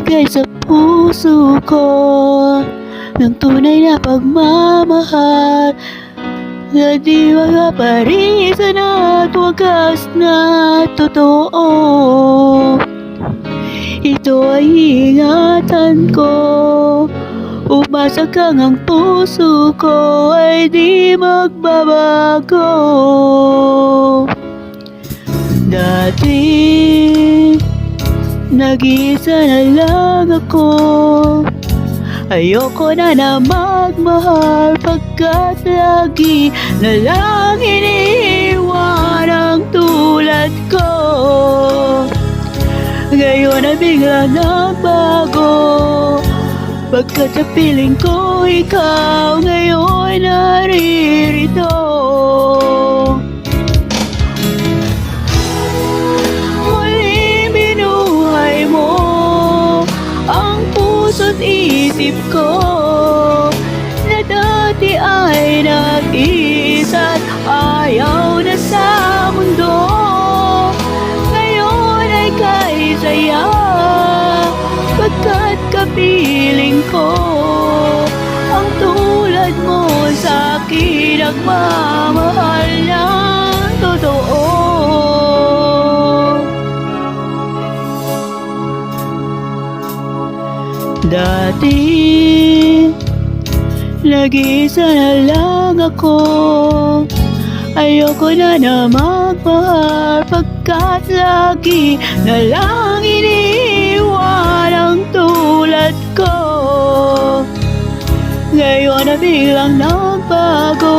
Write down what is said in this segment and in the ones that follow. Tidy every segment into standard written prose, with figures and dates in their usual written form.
Nagbigay sa puso ko ng tunay na pagmamahal na di makaparisan at wagas na totoo. Ito ay ingatan ko, umasa kang ang puso ko ay di magbabago. Dati nag-iisa na lang ako, ayoko na magmahal pagkat lagi na lang iniiwan ang tulad ko. Ngayon ay bigla nagbago, pagkat sa piling ko ikaw ngayon naririto. Muling binuhay mo ang puso't isip ko na dati ay nag-iisa't ayaw na sa mundo. Ngayon ay kay saya pagkat kapiling ko ang tulad mo sa'kin nagmamahal ng totoo. Dati nag-iisa na lang ako, ayoko na magmahal pagkat lagi na lang iniiwan ang tulad ko. Ngayon na biglang nagbago,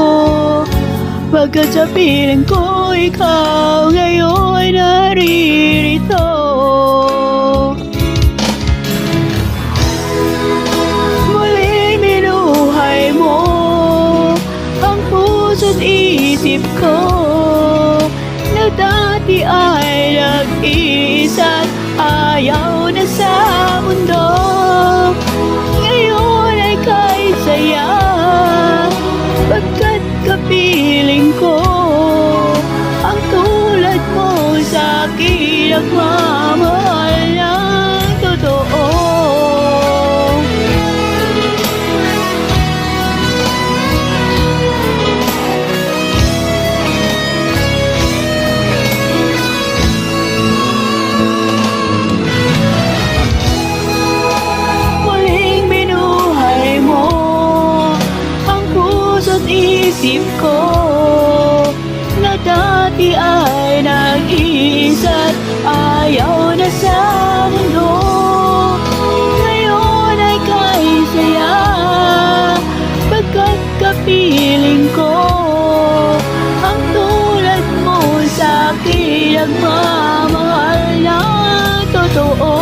pagkat sa piling ko ikaw ngayon naririto. Muling binuhay mo ang puso't isip ko na dati ay nag-iisa't ayaw na sa mundo. Ngayon ay kay saya pagkat kapiling ko ang tulad mo sa'kin nagmamahal ng totoo. Isip ko na dati ay nag-iisa't ayaw na sa mundo. Ngayon ay kay saya pagkat kapiling ko ang tulad mo sa'kin nagmamahal ng totoo.